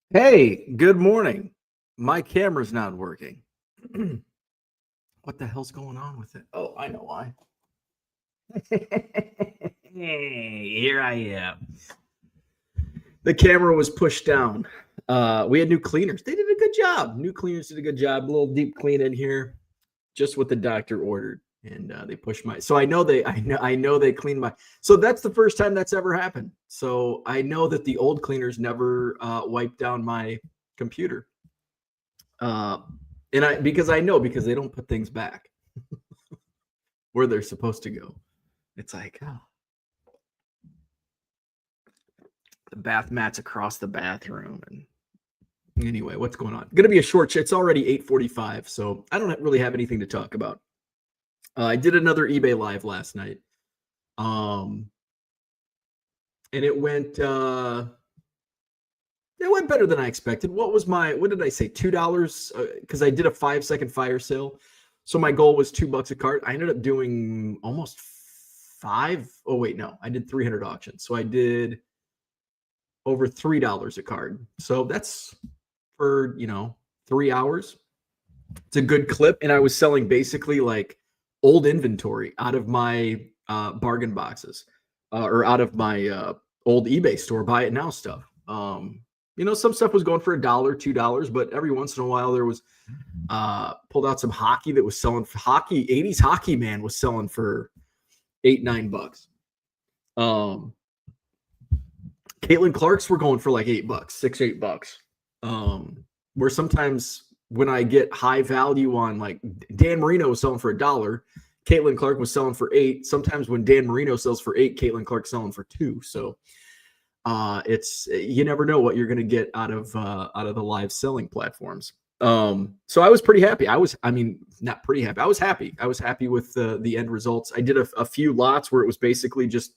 Hey, good morning. My camera's not working. What the hell's going on with it? Oh, I know why. Hey, here I am. The camera was pushed down. We had new cleaners. They did a good job. New cleaners did a good job. A little deep clean in here, just what the doctor ordered, and they pushed my. So I know they cleaned my. So that's the first time that's ever happened. So I know that the old cleaners never wiped down my computer. Uh, and because they don't put things back where they're supposed to go. It's like, oh, the bath mats across the bathroom. And anyway, what's going on? Going to be a short. It's already 8:45, so I don't really have anything to talk about. I did another eBay live last night, um, and it went better than I expected. What did I say? $2 because I did a 5-second fire sale. So my goal was $2 a cart. I ended up doing almost five. Oh wait, no, I did 300 auctions. So I did over $3 a card. So that's for 3 hours. It's a good clip. And I was selling basically like old inventory out of my bargain boxes or out of my old eBay store, buy it now stuff. Some stuff was going for $1, $2, but every once in a while there was pulled out some hockey that was selling for hockey. 80s hockey man was selling for $8-9. Caitlin Clark's were going for like $8, $6-8. Where sometimes when I get high value on, like, Dan Marino was selling for $1, Caitlin Clark was selling for $8. Sometimes when Dan Marino sells for $8, Caitlin Clark's selling for $2. So it's, you never know what you're going to get out of the live selling platforms. So I was pretty happy. Not pretty happy. I was happy. I was happy with the end results. I did a few lots where it was basically just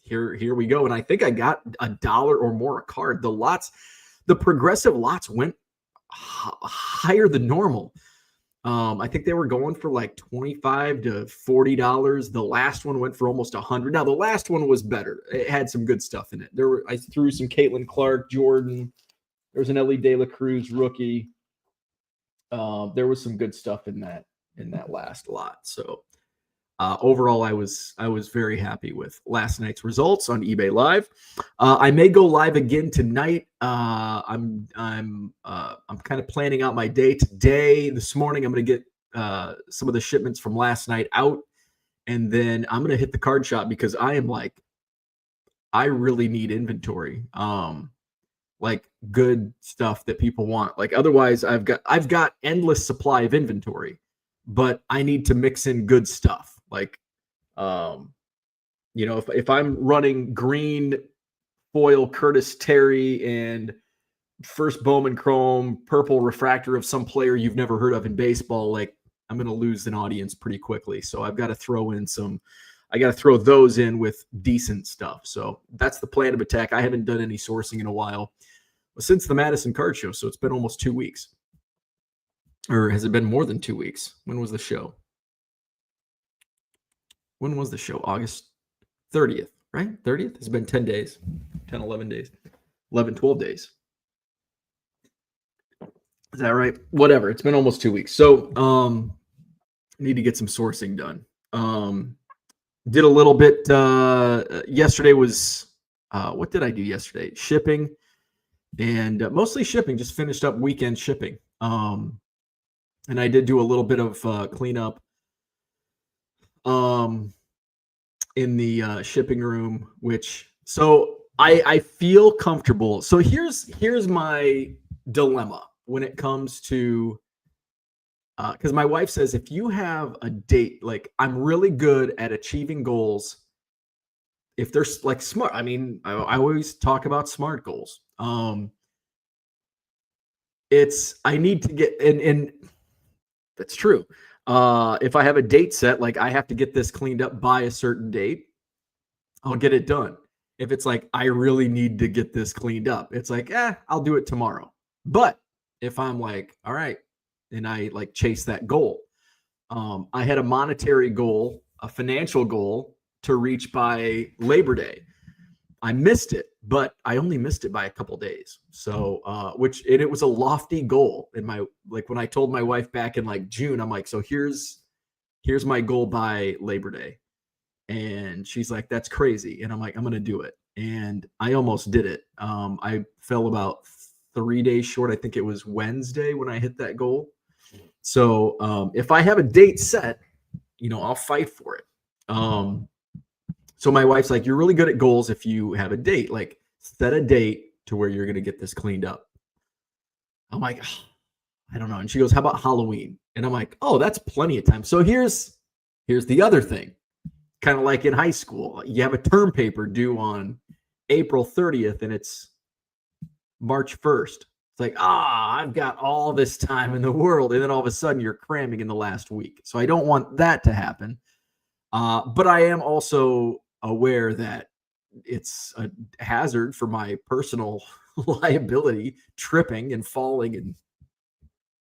here we go. And I think I got $1 or more a card. The progressive lots went higher than normal. I think they were going for like $25 to $40. The last one went for almost $100. Now the last one was better. It had some good stuff in it. I threw some Caitlin Clark, Jordan. There was an Ellie De La Cruz rookie. There was some good stuff in that last lot. So overall, I was very happy with last night's results on eBay Live. I may go live again tonight. I'm kind of planning out my day today. This morning, I'm going to get some of the shipments from last night out, and then I'm going to hit the card shop because I really need inventory. Like good stuff that people want. Like otherwise, I've got endless supply of inventory, but I need to mix in good stuff. Like, if I'm running green foil Curtis Terry and first Bowman Chrome, purple refractor of some player you've never heard of in baseball, like I'm going to lose an audience pretty quickly. So I've got to throw those in with decent stuff. So that's the plan of attack. I haven't done any sourcing in a while since the Madison Card Show. So it's been almost 2 weeks. Or has it been more than 2 weeks? When was the show? August 30th, right? 30th? It's been 10 days, 10, 11 days, 11, 12 days. Is that right? Whatever. It's been almost 2 weeks. So need to get some sourcing done. Did a little bit. Yesterday was, what did I do yesterday? Shipping and mostly shipping. Just finished up weekend shipping. And I did do a little bit of cleanup in the shipping room, so I feel comfortable. So here's my dilemma when it comes to, because my wife says if you have a date, like I'm really good at achieving goals if they're like smart. I always talk about smart goals. I need to get, and that's true. If I have a date set, like I have to get this cleaned up by a certain date, I'll get it done. If it's like, I really need to get this cleaned up, it's like, I'll do it tomorrow. But if I'm like, all right, and I like chase that goal, I had a monetary goal, a financial goal to reach by Labor Day. I missed it, but I only missed it by a couple days. So, and it was a lofty goal in my, like when I told my wife back in like June, I'm like, so here's my goal by Labor Day. And she's like, that's crazy. And I'm like, I'm going to do it. And I almost did it. I fell about 3 days short. I think it was Wednesday when I hit that goal. So if I have a date set, I'll fight for it. So my wife's like, you're really good at goals if you have a date. Like, set a date to where you're going to get this cleaned up. I'm like, oh, I don't know. And she goes, how about Halloween? And I'm like, oh, that's plenty of time. So here's the other thing. Kind of like in high school, you have a term paper due on April 30th and it's March 1st. It's like, I've got all this time in the world. And then all of a sudden you're cramming in the last week. So I don't want that to happen. But I am also aware that it's a hazard for my personal liability, tripping and falling and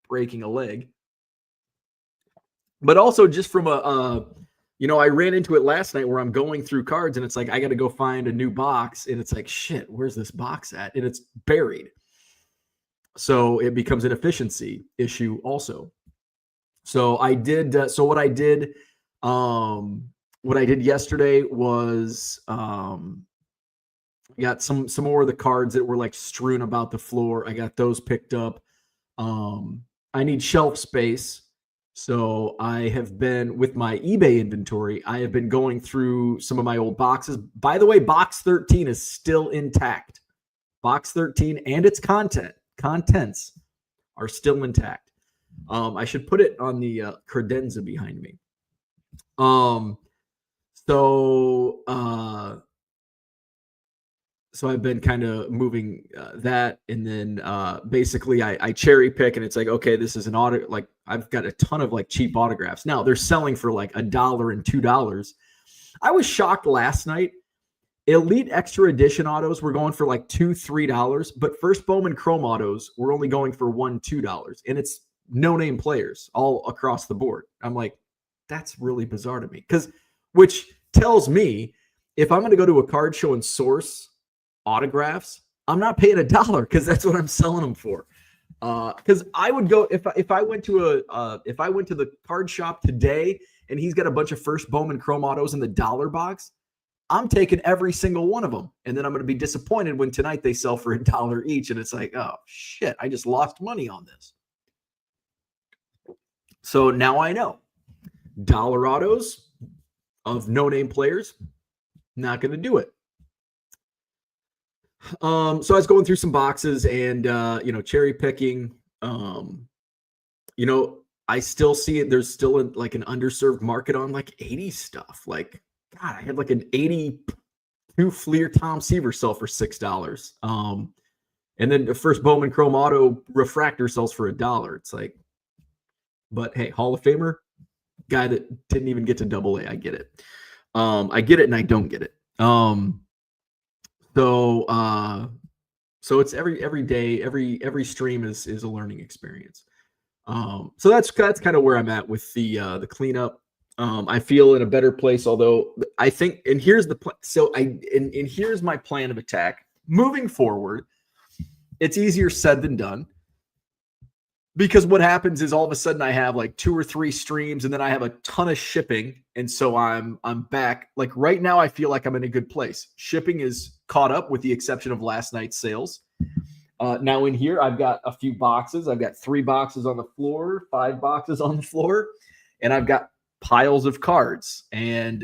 breaking a leg. But also just from I ran into it last night where I'm going through cards and it's like, I got to go find a new box. And it's like, shit, where's this box at? And it's buried. So it becomes an efficiency issue also. So I did, what I did yesterday was got some more of the cards that were like strewn about the floor. I got those picked up. I need shelf space. So I have been with my eBay inventory. I have been going through some of my old boxes. By the way, box 13 is still intact. Box 13 and its contents are still intact. I should put it on the credenza behind me. So I've been kind of moving that, and then basically I cherry pick, and it's like, okay, this is an auto. Like I've got a ton of like cheap autographs. Now they're selling for like $1 and $2. I was shocked last night. Elite Extra Edition autos were going for like $2, $3, but First Bowman Chrome autos were only going for $1, $2, and it's no-name players all across the board. I'm like, that's really bizarre to me, which tells me if I'm going to go to a card show and source autographs, I'm not paying $1 because that's what I'm selling them for. Because I would go if I went to the card shop today and he's got a bunch of First Bowman Chrome autos in the dollar box, I'm taking every single one of them, and then I'm going to be disappointed when tonight they sell for $1 each, and it's like, oh shit, I just lost money on this. So now I know dollar autos of no-name players, not going to do it. So I was going through some boxes and, cherry picking, I still see it. There's still an underserved market on like 80s stuff. Like, God, I had like an 82 Fleer Tom Seaver sell for $6. And then the First Bowman Chrome Auto Refractor sells for $1. It's like, but hey, Hall of Famer, guy that didn't even get to AA. I get it. I get it and I don't get it. So it's every day, every stream is a learning experience. So that's kind of where I'm at with the cleanup. I feel in a better place, although I think, and here's the plan. So here's my plan of attack moving forward. It's easier said than done, because what happens is all of a sudden I have like 2 or 3 streams and then I have a ton of shipping. And so I'm back. Like right now, I feel like I'm in a good place. Shipping is caught up with the exception of last night's sales. Now in here, I've got a few boxes. I've got 3 boxes on the floor, 5 boxes on the floor, and I've got piles of cards. And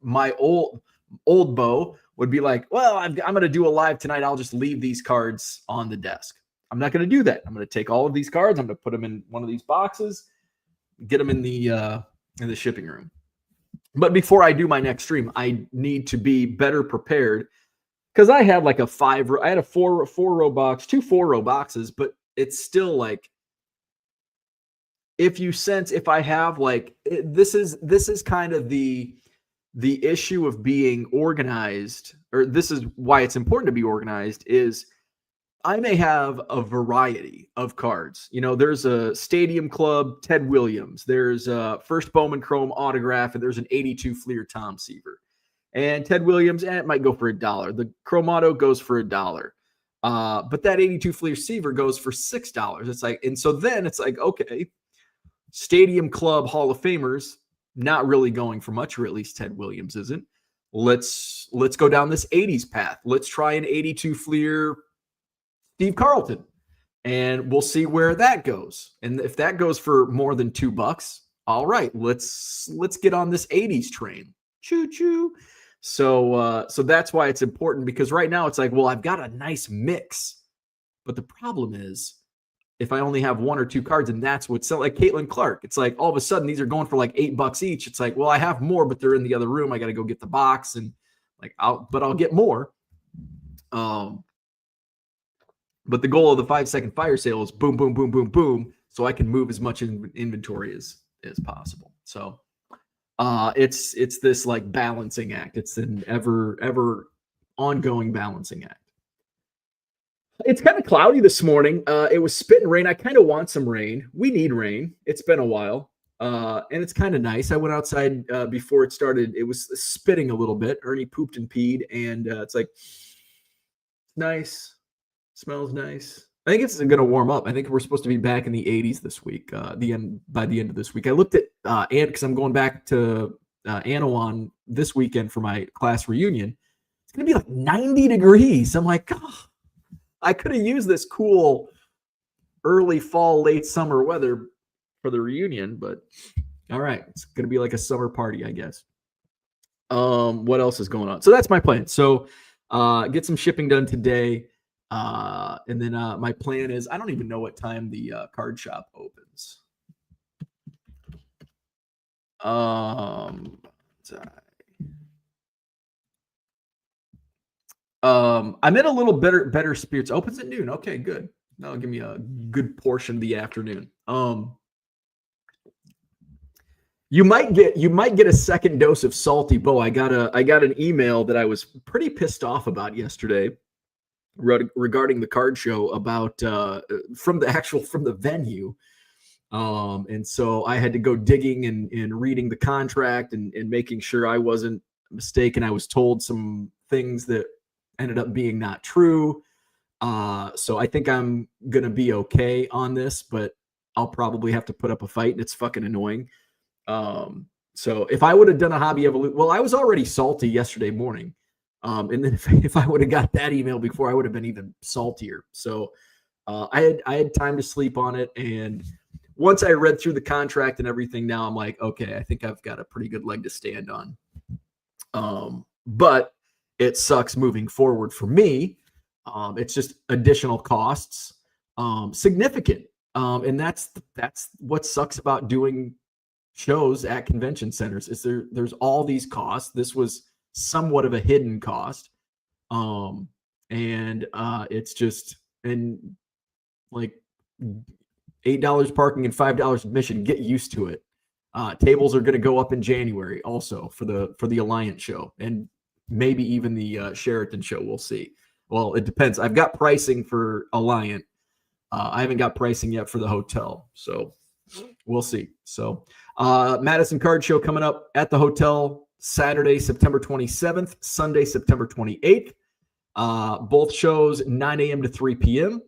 my old Bo would be like, well, I'm going to do a live tonight. I'll just leave these cards on the desk. I'm not going to do that. I'm going to take all of these cards. I'm going to put them in one of these boxes, get them in the shipping room. But before I do my next stream, I need to be better prepared, because I had like I had a four row box, 2 4-row boxes, but it's still like, if I have like, this is kind of the issue of being organized, or this is why it's important to be organized, is I may have a variety of cards. There's a Stadium Club Ted Williams, there's a First Bowman Chrome autograph, and there's an 82 Fleer Tom Seaver. And Ted Williams, it might go for $1. The Chromato goes for $1. But that 82 Fleer Receiver goes for $6. It's like, and so then it's like, okay, Stadium Club Hall of Famers not really going for much, or at least Ted Williams isn't. Let's go down this 80s path. Let's try an 82 Fleer Steve Carlton, and we'll see where that goes. And if that goes for more than $2, all right, let's get on this 80s train. Choo choo. So that's why it's important, because right now it's like, well, I've got a nice mix, but the problem is if I only have 1 or 2 cards, and that's what's like Caitlin Clark. It's like all of a sudden these are going for like $8 each. It's like, well, I have more, but they're in the other room. I got to go get the box, and like I'll get more. But the goal of the 5-second fire sale is boom, boom, boom, boom, boom, so I can move as much inventory as possible. So it's this like balancing act. It's an ever ongoing balancing act. It's kind of cloudy this morning. It was spitting rain. I kind of want some rain. We need rain. It's been a while. And it's kind of nice. I went outside before it started. It was spitting a little bit. Ernie pooped and peed, and it's like nice. Smells nice. I think it's going to warm up. I think we're supposed to be back in the 80s this week. By the end of this week, I looked at because I'm going back to Anawan this weekend for my class reunion. It's going to be like 90 degrees. I'm like, oh, I could have used this cool early fall, late summer weather for the reunion, but all right, it's going to be like a summer party, I guess. What else is going on? So that's my plan. So get some shipping done today. And then my plan is, I don't even know what time the card shop opens. I'm in a little better spirits. Opens at noon. Okay, good. That'll give me a good portion of the afternoon. You might get a second dose of Salty Bo. I got an email that I was pretty pissed off about yesterday regarding the card show about from the venue. And so I had to go digging and reading the contract and making sure I wasn't mistaken. I was told some things that ended up being not true. So I think I'm going to be okay on this, but I'll probably have to put up a fight, and it's fucking annoying. So if I would have done a hobby evolution, well, I was already salty yesterday morning. And then if I would have got that email before, I would have been even saltier. So I had time to sleep on it. And once I read through the contract and everything, now I'm like, okay, I think I've got a pretty good leg to stand on. But it sucks moving forward for me. It's just additional costs, significant. And that's what sucks about doing shows at convention centers is there's all these costs. This was somewhat of a hidden cost. And it's just, and like $8 parking and $5 admission, get used to it. Tables are going to go up in January also for the Alliance show, and maybe even the Sheraton show. We'll see. Well, it depends. I've got pricing for Alliant. I haven't got pricing yet for the hotel, so we'll see. So Madison Card Show coming up at the hotel Saturday, September 27th, Sunday, September 28th. Both shows 9 a.m. to 3 p.m.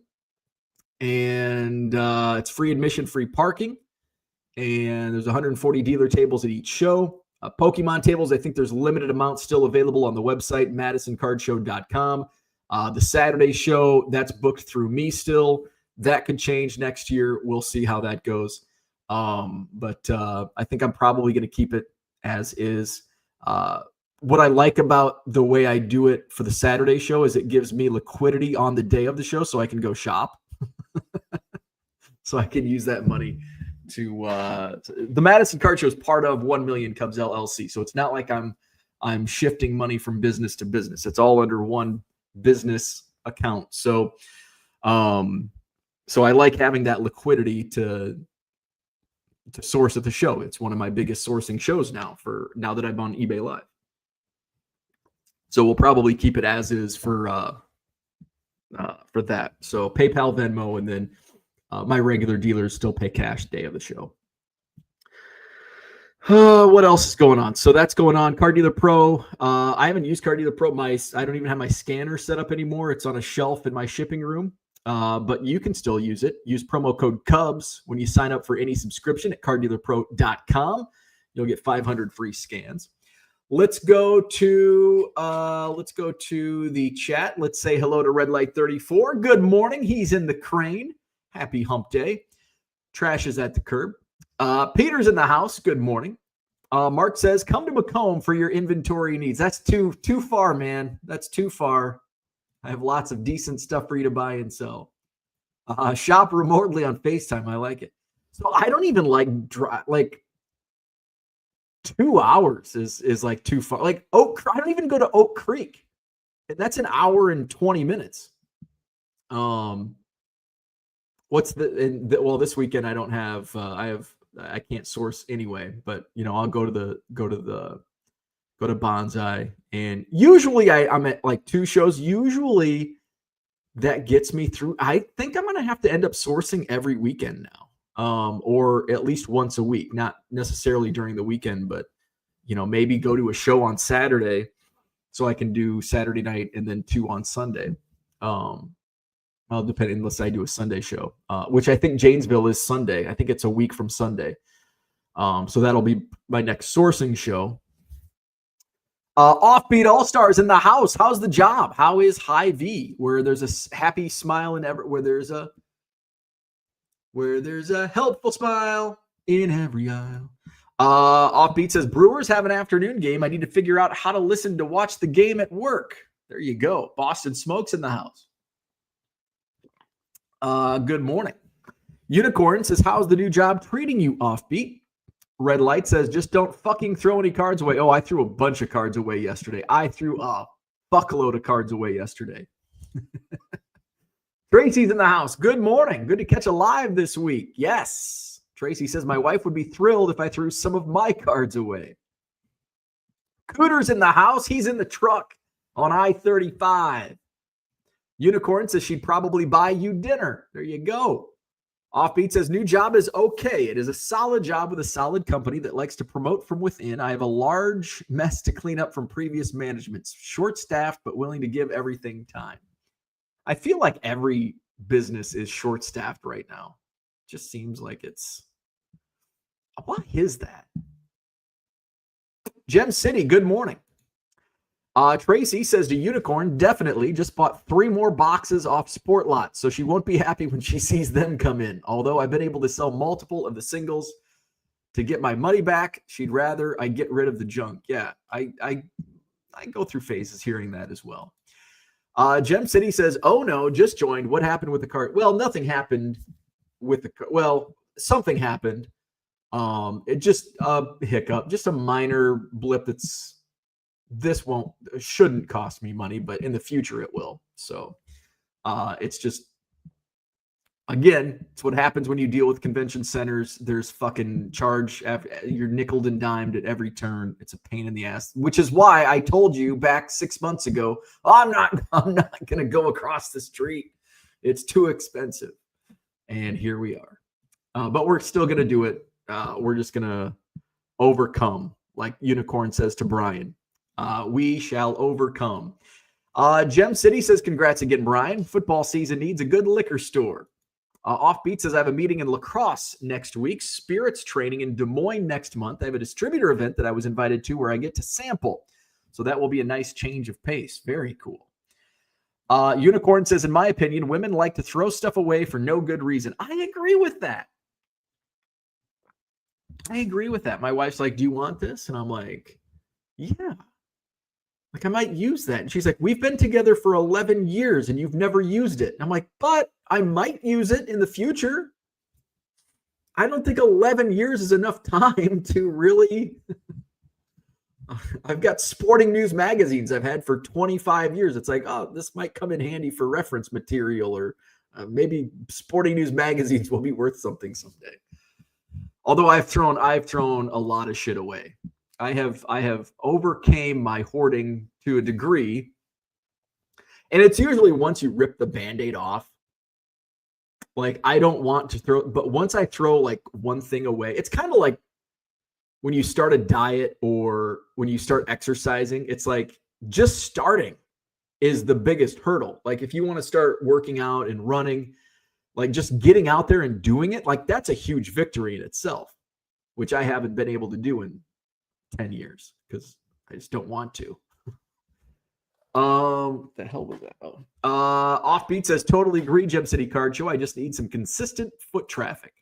And it's free admission, free parking. And there's 140 dealer tables at each show. Pokemon tables, I think there's limited amounts still available on the website, MadisonCardShow.com. The Saturday show, that's booked through me still. That could change next year. We'll see how that goes. But I think I'm probably going to keep it as is. What I like about the way I do it for the Saturday show is it gives me liquidity on the day of the show so I can go shop. So I can use that money to the Madison Card Show is part of 1 Million Cubs LLC. So it's not like I'm shifting money from business to business. It's all under one business account. So I like having that liquidity to source at the show. It's one of my biggest sourcing shows now that I'm on eBay Live. So we'll probably keep it as is for that. So PayPal, Venmo, and then my regular dealers still pay cash day of the show. What else is going on? So that's going on. Car Dealer Pro. I haven't used Car Dealer Pro. I don't even have my scanner set up anymore. It's on a shelf in my shipping room. But you can still use it. Use promo code Cubs when you sign up for any subscription at cardealerpro.com. You'll get 500 free scans. Let's go to the chat. Let's say hello to Red Light 34. Good morning. He's in the crane. Happy hump day. Trash is at the curb. Peter's in the house. Good morning. Mark says, come to Macomb for your inventory needs. That's too far, man. That's too far. I have lots of decent stuff for you to buy and sell. Shop remotely on FaceTime. I like it. So I don't even like 2 hours is like too far. Like I don't even go to Oak Creek. And that's an hour and 20 minutes. This weekend I don't have I can't source anyway, but I'll go to Bonsai, and usually I'm at like 2 shows. Usually that gets me through. I think I'm gonna have to end up sourcing every weekend now, or at least once a week. Not necessarily during the weekend, but maybe go to a show on Saturday so I can do Saturday night and then 2 on Sunday. Well, depending, unless I do a Sunday show, which I think Janesville is Sunday. I think it's a week from Sunday. So that'll be my next sourcing show. Offbeat All-Stars in the house. How's the job? How is High V? Where there's a happy smile in where there's a helpful smile in every aisle. Offbeat says, Brewers have an afternoon game. I need to figure out how to listen to watch the game at work. There you go. Boston Smokes in the house. Good morning. Unicorn says, how's the new job treating you, Offbeat? Red Light says, just don't fucking throw any cards away. Oh, I threw a bunch of cards away yesterday. I threw a fuckload of cards away yesterday. Tracy's in the house. Good morning. Good to catch a live this week. Yes. Tracy says, my wife would be thrilled if I threw some of my cards away. Cooter's in the house. He's in the truck on I-35. Unicorn says she'd probably buy you dinner. There you go. Offbeat says, new job is okay. It is a solid job with a solid company that likes to promote from within. I have a large mess to clean up from previous managements. Short-staffed, but willing to give everything time. I feel like every business is short-staffed right now. Just seems like it's... Why is that? Gem City, good morning. Tracy says to Unicorn, definitely just bought 3 more boxes off Sport Lot, so she won't be happy when she sees them come in. Although I've been able to sell multiple of the singles to get my money back, she'd rather I get rid of the junk. Yeah, I go through phases hearing that as well. Gem City says, oh no, just joined. What happened with the cart? Well, nothing happened with the cart. Well, something happened. It just a hiccup, just a minor blip shouldn't cost me money, but in the future it will. So it's just, again, it's what happens when you deal with convention centers. There's fucking charge. You're nickeled and dimed at every turn. It's a pain in the ass, which is why I told you back 6 months ago, I'm not going to go across the street. It's too expensive. And here we are. But we're still going to do it. We're just going to overcome, like Unicorn says to Brian. We shall overcome. Gem City says, congrats again, Brian. Football season needs a good liquor store. Offbeat says, I have a meeting in La Crosse next week. Spirits training in Des Moines next month. I have a distributor event that I was invited to where I get to sample. So that will be a nice change of pace. Very cool. Unicorn says, in my opinion, women like to throw stuff away for no good reason. I agree with that. My wife's like, do you want this? And I'm like, yeah. Like, I might use that. And she's like, we've been together for 11 years and you've never used it. And I'm like, but I might use it in the future. I don't think 11 years is enough time to really... I've got sporting news magazines I've had for 25 years. It's like, oh, this might come in handy for reference material, or maybe sporting news magazines will be worth something someday. Although I've thrown a lot of shit away. I have overcame my hoarding to a degree. And it's usually once you rip the Band-Aid off. Like, I don't want to throw, but once I throw like one thing away, it's kind of like when you start a diet or when you start exercising, it's like just starting is the biggest hurdle. Like if you want to start working out and running, like just getting out there and doing it, like that's a huge victory in itself, which I haven't been able to do in 10 years because I just don't want to. What the hell was that? Oh, Offbeat says, totally agree, Gem City Card Show. I just need some consistent foot traffic.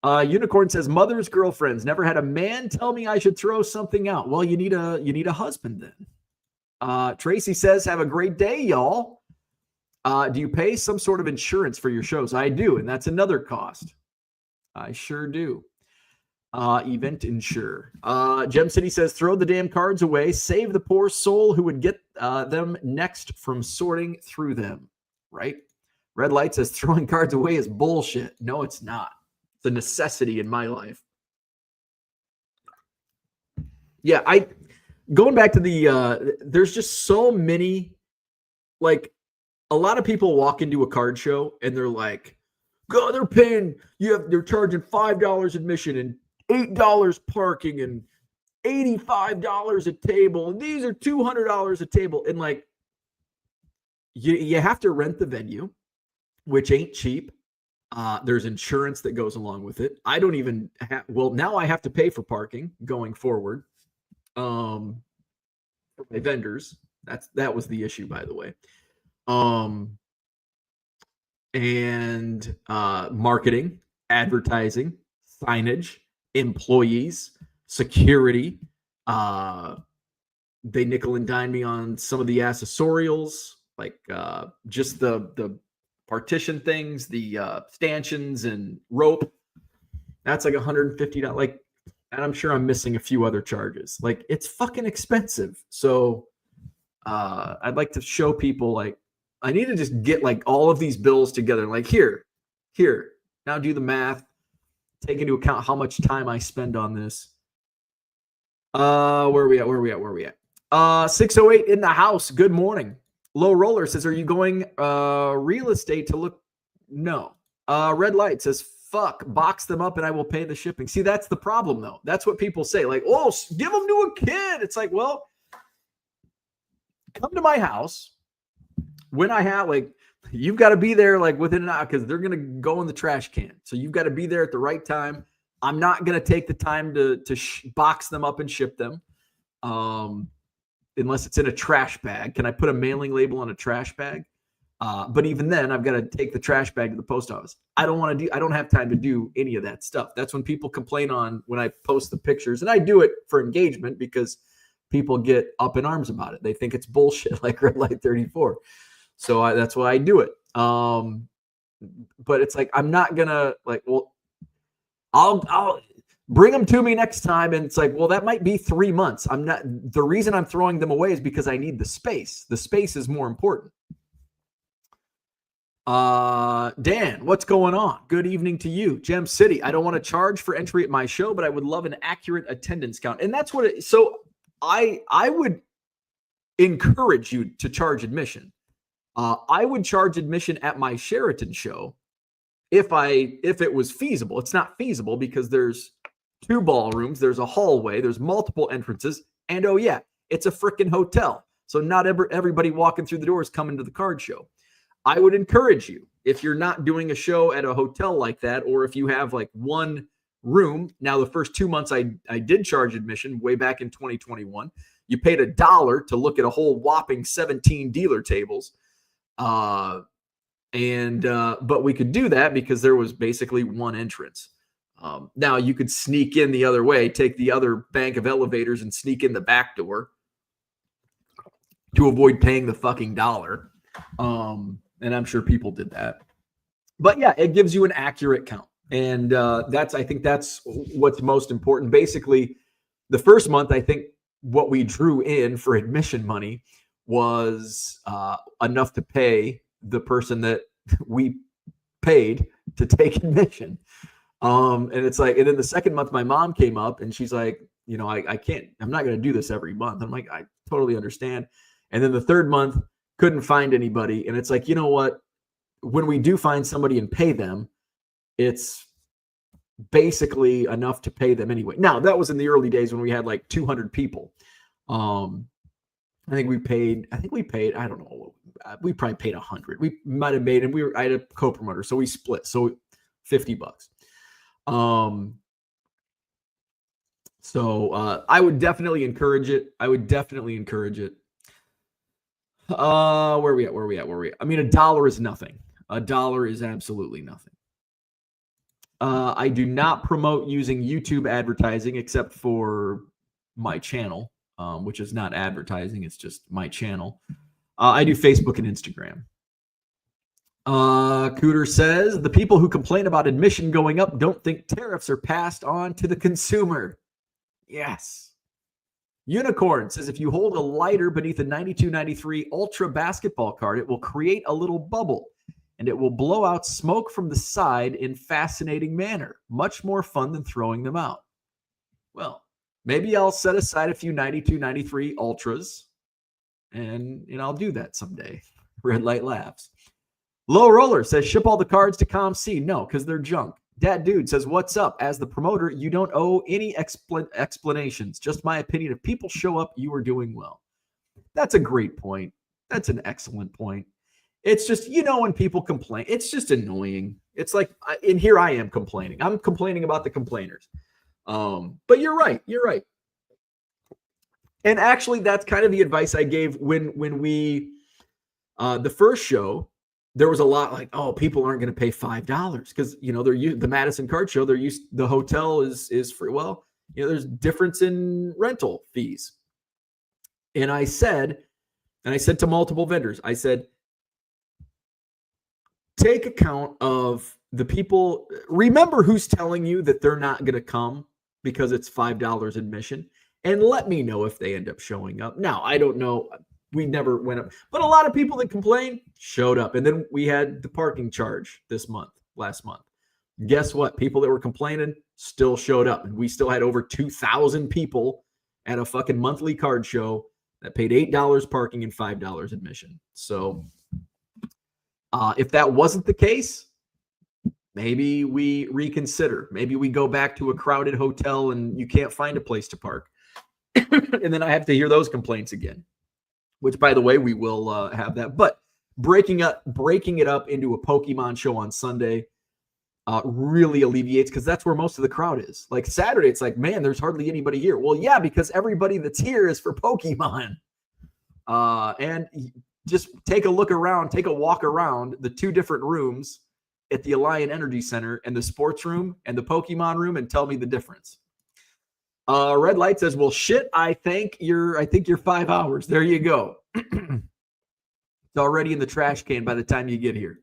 Unicorn says, mother's girlfriends never had a man tell me I should throw something out. Well, you need a husband then. Tracy says, have a great day, y'all. Do you pay some sort of insurance for your shows? I do, and that's another cost. I sure do. Event insure. Gem City says, throw the damn cards away. Save the poor soul who would get them next from sorting through them. Right? Red Light says, throwing cards away is bullshit. No, it's not. It's a necessity in my life. Yeah, going back to the there's just so many, like, a lot of people walk into a card show and they're like, God, they're paying, they're charging $5 admission and $8 parking and $85 a table, and these are $200 a table. And like, you have to rent the venue, which ain't cheap. There's insurance that goes along with it. I don't even have, well, now I have to pay for parking going forward. For my vendors. That was the issue, by the way. And marketing, advertising, signage, employees, security. They nickel and dime me on some of the accessorials, like just the partition things, the stanchions and rope. That's like $150. Like, and I'm sure I'm missing a few other charges. Like, it's fucking expensive. So I'd like to show people, like, I need to just get like all of these bills together. Like, here, now do the math, take into account how much time I spend on this. Where are we at? 608 in the house. Good morning. Low Roller says, are you going real estate to look? No. Red Light says, fuck, box them up and I will pay the shipping. See, that's the problem though. That's what people say. Like, oh, give them to a kid. It's like, well, come to my house when I have, like, you've got to be there like within an hour because they're going to go in the trash can. So you've got to be there at the right time. I'm not going to take the time to box them up and ship them unless it's in a trash bag. Can I put a mailing label on a trash bag? But even then, I've got to take the trash bag to the post office. I don't have time to do any of that stuff. That's when people complain on when I post the pictures. And I do it for engagement because people get up in arms about it. They think it's bullshit, like Red Light 34. So that's why I do it. But it's like, I'm not gonna, like, well, I'll bring them to me next time. And it's like, well, that might be 3 months. The reason I'm throwing them away is because I need the space. The space is more important. Dan, what's going on? Good evening to you. Gem City, I don't want to charge for entry at my show, but I would love an accurate attendance count. And that's what so I would encourage you to charge admission. I would charge admission at my Sheraton show if it was feasible. It's not feasible because there's 2 ballrooms, there's a hallway, there's multiple entrances, and oh yeah, it's a freaking hotel. So not everybody walking through the doors coming to the card show. I would encourage you, if you're not doing a show at a hotel like that, or if you have like 1 room. Now, the first 2 months I did charge admission way back in 2021. You paid $1 to look at a whole whopping 17 dealer tables. But we could do that because there was basically 1 entrance. Now you could sneak in the other way, take the other bank of elevators and sneak in the back door to avoid paying the fucking $1. And I'm sure people did that, but yeah, it gives you an accurate count. And, I think that's what's most important. Basically the first month, I think what we drew in for admission money was, enough to pay the person that we paid to take admission. And it's like, and then the second month my mom came up and she's like, you know, I'm not going to do this every month. I'm like, I totally understand. And then the third month couldn't find anybody. And it's like, you know what, when we do find somebody and pay them, it's basically enough to pay them anyway. Now, that was in the early days when we had like 200 people. I think we paid, I don't know, we probably paid 100. We might have made, and I had a co-promoter, so we split. So $50. So I would definitely encourage it. Where are we at? I mean, $1 is nothing. $1 is absolutely nothing. I do not promote using YouTube advertising except for my channel, which is not advertising. It's just my channel. I do Facebook and Instagram. Cooter says, the people who complain about admission going up don't think tariffs are passed on to the consumer. Yes. Unicorn says, if you hold a lighter beneath a 92-93 Ultra basketball card, it will create a little bubble, and it will blow out smoke from the side in fascinating manner. Much more fun than throwing them out. Well, maybe I'll set aside a few 92-93 Ultras, and I'll do that someday. Red Light laughs. Low Roller says, ship all the cards to ComC. No, because they're junk. Dad Dude says, what's up? As the promoter, you don't owe any explanations. Just my opinion. If people show up, you are doing well. That's a great point. That's an excellent point. It's just, when people complain, it's just annoying. It's like, and here I am complaining. I'm complaining about the complainers. But you're right. And actually, that's kind of the advice I gave when we, the first show. There was a lot like, oh, people aren't going to pay $5 because they're the Madison Card Show. They're used, the hotel is free. Well, there's difference in rental fees. And I said to multiple vendors, I said, take account of the people. Remember who's telling you that they're not going to come because it's $5 admission, and let me know if they end up showing up. Now, I don't know. We never went up, but a lot of people that complained showed up. And then we had the parking charge last month. Guess what? People that were complaining still showed up, and we still had over 2,000 people at a fucking monthly card show that paid $8 parking and $5 admission. So if that wasn't the case, maybe we reconsider. Maybe we go back to a crowded hotel and you can't find a place to park. And then I have to hear those complaints again. Which, by the way, we will have that. But breaking it up into a Pokemon show on Sunday really alleviates, because that's where most of the crowd is. Like Saturday, it's like, man, there's hardly anybody here. Well, yeah, because everybody that's here is for Pokemon. And just take a walk around the two different rooms at the Alliant Energy Center and the sports room and the Pokemon room and tell me the difference. Red Light says, well, shit, I think you're 5 hours. There you go. It's already in the trash can by the time you get here.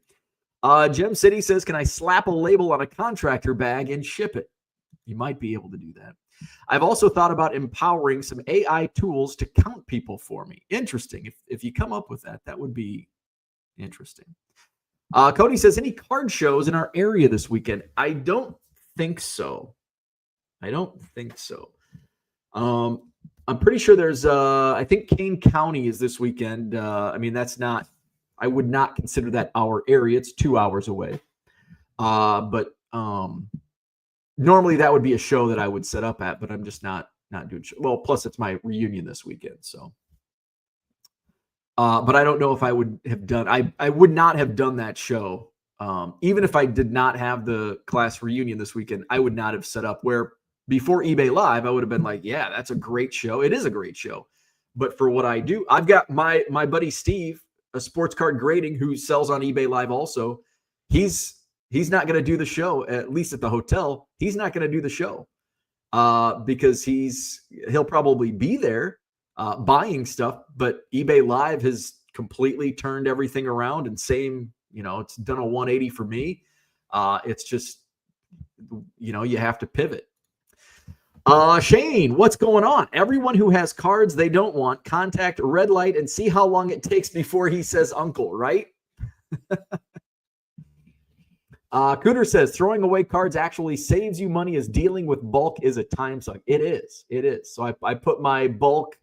Gem City says, can I slap a label on a contractor bag and ship it? You might be able to do that. I've also thought about empowering some AI tools to count people for me. Interesting. If you come up with that, that would be interesting. Cody says, any card shows in our area this weekend? I don't think so. I'm pretty sure there's I think Kane County is this weekend. I would not consider that our area. It's 2 hours away. But normally that would be a show that I would set up at, but I'm just not doing show. Well, plus it's my reunion this weekend. So but I don't know if I would have done, I would not have done that show. Even if I did not have the class reunion this weekend, I would not have set up where before eBay Live, I would have been like, yeah, that's a great show. It is a great show. But for what I do, I've got my buddy Steve, a sports card grading, who sells on eBay Live also. He's not going to do the show, at least at the hotel. He's not going to do the show because he'll probably be there buying stuff. But eBay Live has completely turned everything around, and it's done a 180 for me. It's just, you have to pivot. Shane, what's going on? Everyone who has cards they don't want, contact Red Light and see how long it takes before he says uncle, right? Cooter says, throwing away cards actually saves you money as dealing with bulk is a time suck. It is. So I put my bulk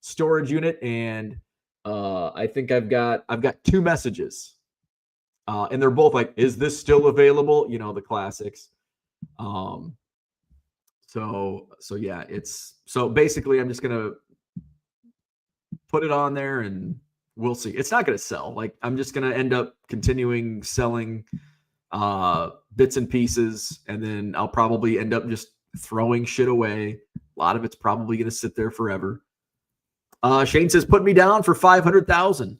storage unit, and I think I've got 2 messages. And they're both like, is this still available? The classics. So yeah, so basically I'm just gonna put it on there and we'll see. It's not gonna sell. Like I'm just gonna end up continuing selling bits and pieces, and then I'll probably end up just throwing shit away. A lot of it's probably gonna sit there forever. Shane says, put me down for 500,000.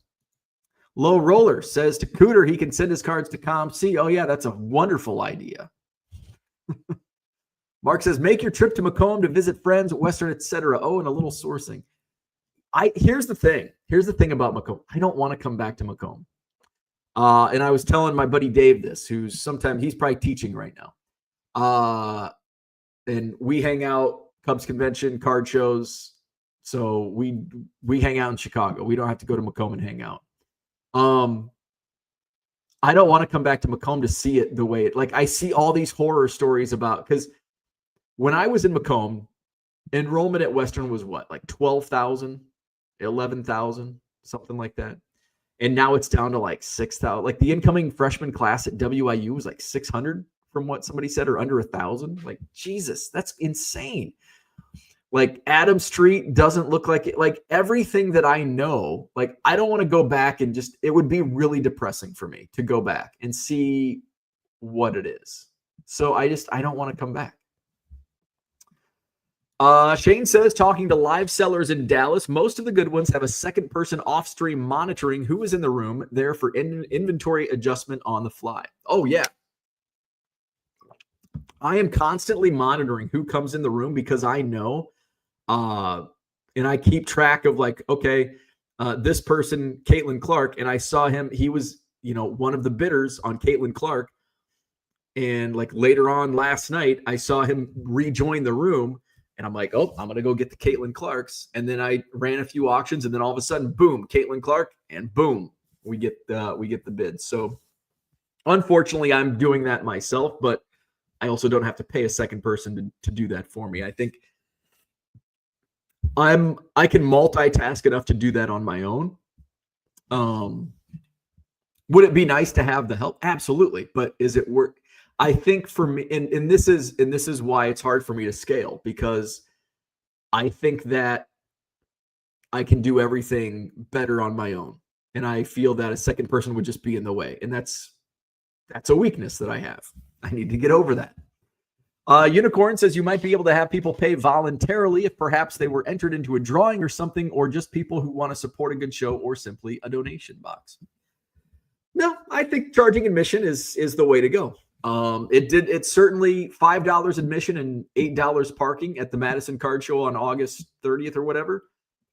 Low Roller says to Cooter he can send his cards to ComC. Oh yeah, that's a wonderful idea. Mark says, make your trip to Macomb to visit friends, Western, etc. Oh, and a little sourcing. Here's the thing about Macomb. I don't want to come back to Macomb. And I was telling my buddy Dave this, he's probably teaching right now. And we hang out, Cubs convention, card shows. So we hang out in Chicago. We don't have to go to Macomb and hang out. I don't want to come back to Macomb to see it the way I see all these horror stories about, because when I was in Macomb, enrollment at Western was what, like 12,000, 11,000, something like that. And now it's down to like 6,000. Like the incoming freshman class at WIU was like 600 from what somebody said, or under 1,000. Like, Jesus, that's insane. Like Adam Street doesn't look like it. Like everything that I know, like I don't want to go back and it would be really depressing for me to go back and see what it is. So I don't want to come back. Shane says, talking to live sellers in Dallas, most of the good ones have a second person off stream monitoring who is in the room there for inventory adjustment on the fly. Oh yeah. I am constantly monitoring who comes in the room because I know, and I keep track of like, okay, this person, Caitlin Clark, and I saw him, he was, one of the bidders on Caitlin Clark. And like later on last night, I saw him rejoin the room. And I'm like, oh, I'm going to go get the Caitlin Clarks. And then I ran a few auctions, and then all of a sudden, boom, Caitlin Clark, and boom, we get the bid. So unfortunately, I'm doing that myself, but I also don't have to pay a second person to do that for me. I think I can multitask enough to do that on my own. Would it be nice to have the help? Absolutely. But is it work? I think for me, and this is why it's hard for me to scale, because I think that I can do everything better on my own. And I feel that a second person would just be in the way. And that's a weakness that I have. I need to get over that. Unicorn says you might be able to have people pay voluntarily if perhaps they were entered into a drawing or something, or just people who want to support a good show, or simply a donation box. No, I think charging admission is the way to go. It's certainly $5 admission and $8 parking at the Madison Card Show on August 30th or whatever.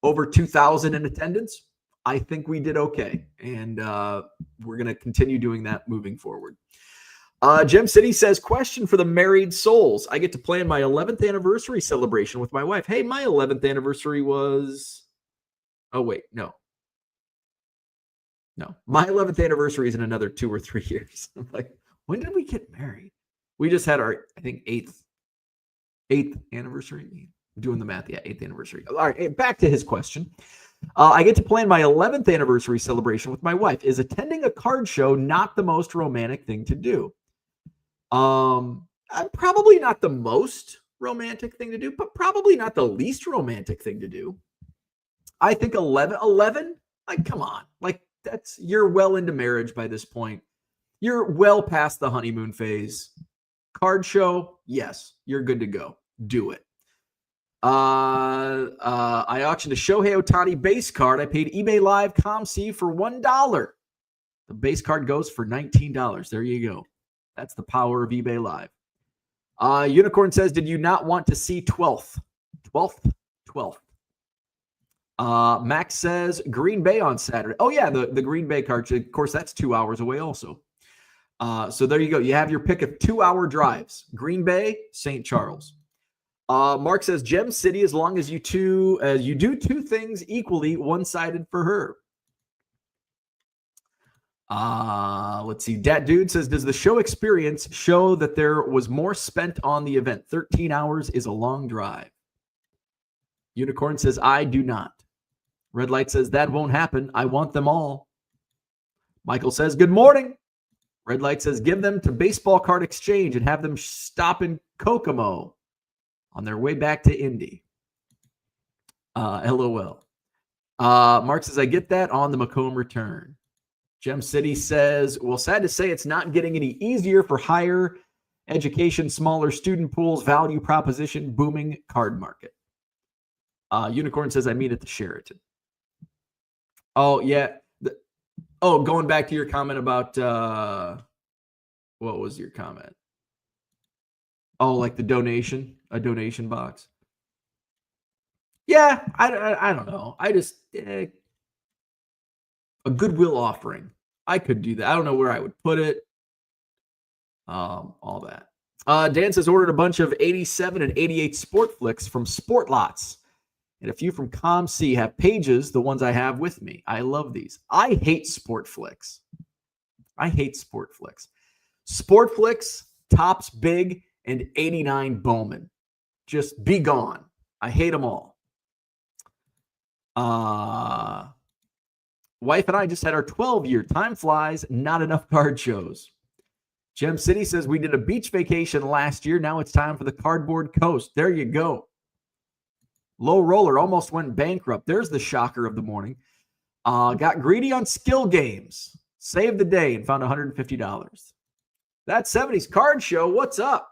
Over 2,000 in attendance. I think we did okay. And we're going to continue doing that moving forward. Gem City says, question for the married souls. I get to plan my 11th anniversary celebration with my wife. Hey, my 11th anniversary was... Oh, wait, no. No, my 11th anniversary is in another 2 or 3 years. I'm like, when did we get married? We just had our, I think, eighth anniversary. I'm doing the math. Yeah, 8th anniversary. All right, back to his question. I get to plan my 11th anniversary celebration with my wife. Is attending a card show not the most romantic thing to do? I'm probably not the most romantic thing to do, but probably not the least romantic thing to do. I think 11, like, come on. Like, you're well into marriage by this point. You're well past the honeymoon phase. Card show, yes, you're good to go. Do it. I auctioned a Shohei Ohtani base card. I paid eBay Live ComC for $1. The base card goes for $19. There you go. That's the power of eBay Live. Unicorn says, did you not want to see 12th? 12th. Max says Green Bay on Saturday. Oh yeah, the Green Bay card. Of course, that's 2 hours away also. So there you go. You have your pick of 2-hour drives. Green Bay, St. Charles. Mark says Gem City, as long as you do two things equally one-sided for her. Let's see. Dat Dude says, does the show experience show that there was more spent on the event? 13 hours is a long drive. Unicorn says, I do not. Red Light says, that won't happen. I want them all. Michael says, good morning. Red Light says, give them to Baseball Card Exchange and have them stop in Kokomo on their way back to Indy. LOL. Mark says, I get that on the Macomb return. Gem City says, well, sad to say it's not getting any easier for higher education, smaller student pools, value proposition, booming card market. Unicorn says, I mean at the Sheraton. Oh, yeah. Going back to your comment about, what was your comment? Oh, like a donation box. Yeah, I don't know. I just, a goodwill offering. I could do that. I don't know where I would put it. All that. Dan says, ordered a bunch of 87 and 88 Sport Flicks from Sport Lots. And a few from ComC have pages, the ones I have with me. I love these. I hate Sport Flicks. Sport Flicks, Topps Big, and 89 Bowman. Just be gone. I hate them all. Wife and I just had our 12-year. Time flies, not enough card shows. Gem City says, we did a beach vacation last year. Now it's time for the Cardboard Coast. There you go. Low Roller almost went bankrupt. There's the shocker of the morning. Got greedy on skill games. Saved the day and found $150. That 70s card show. What's up?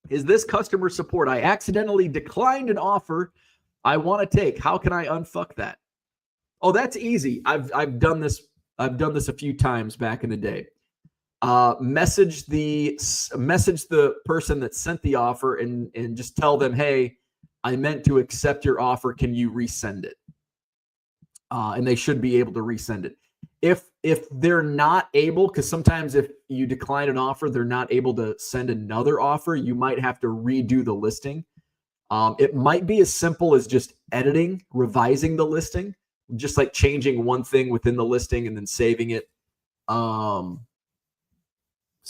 Is this customer support? I accidentally declined an offer I want to take. How can I unfuck that? Oh, that's easy. I've done this. I've done this a few times back in the day. Message the person that sent the offer and just tell them, hey, I meant to accept your offer. Can you resend it? And they should be able to resend it. If they're not able, because sometimes if you decline an offer, they're not able to send another offer, you might have to redo the listing. It might be as simple as just editing, revising the listing, just like changing one thing within the listing and then saving it.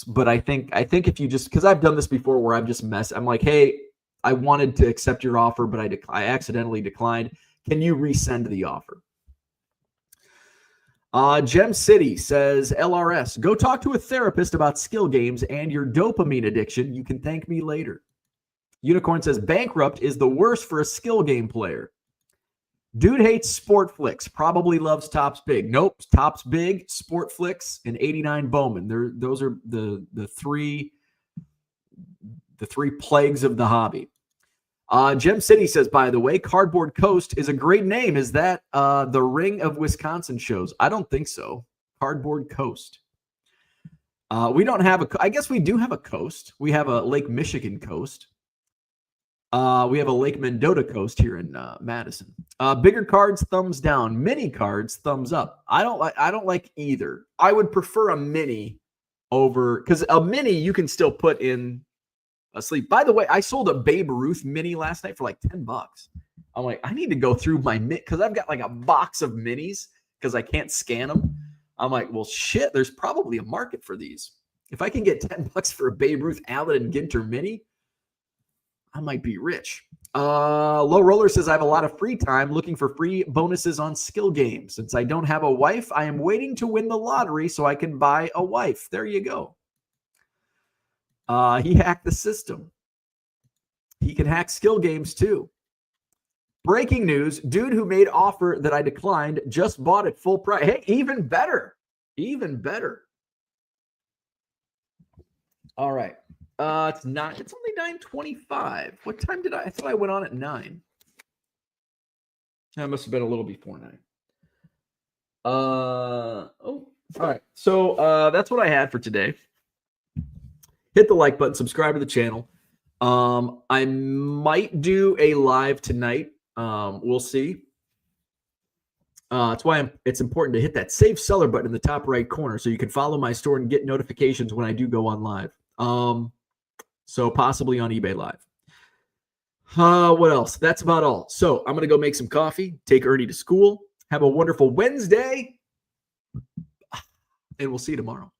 But I think if you just, because I've done this before where I've just I'm like, hey, I wanted to accept your offer, but I accidentally declined. Can you resend the offer? Gem City says, LRS, go talk to a therapist about skill games and your dopamine addiction. You can thank me later. Unicorn says, bankrupt is the worst for a skill game player. Dude hates Sport Flicks. Probably loves Topps Big. Nope. Topps Big, Sport Flicks, and 89 Bowman. Those are the three plagues of the hobby. Gem City says, by the way, Cardboard Coast is a great name. Is that the Ring of Wisconsin shows? I don't think so. Cardboard Coast. We don't have I guess we do have a coast. We have a Lake Michigan coast. We have a Lake Mendota coast here in Madison. Bigger cards, thumbs down. Mini cards, thumbs up. I don't like either. I would prefer a mini over, because a mini you can still put in a sleep. By the way, I sold a Babe Ruth mini last night for like $10. I'm like, I need to go through my because I've got like a box of minis because I can't scan them. I'm like, well, shit, there's probably a market for these. If I can get $10 for a Babe Ruth Allen and Ginter mini, I might be rich. Low Roller says, I have a lot of free time looking for free bonuses on skill games. Since I don't have a wife, I am waiting to win the lottery so I can buy a wife. There you go. He hacked the system. He can hack skill games too. Breaking news, dude who made offer that I declined just bought it full price. Hey, even better. Even better. All right. It's only 9:25. What time did I thought I went on at 9. That must have been a little before 9. All right. So that's what I had for today. Hit the like button, subscribe to the channel. I might do a live tonight. We'll see. That's why it's important to hit that save seller button in the top right corner so you can follow my store and get notifications when I do go on live. So possibly on eBay Live. What else? That's about all. So I'm going to go make some coffee, take Ernie to school. Have a wonderful Wednesday, and we'll see you tomorrow.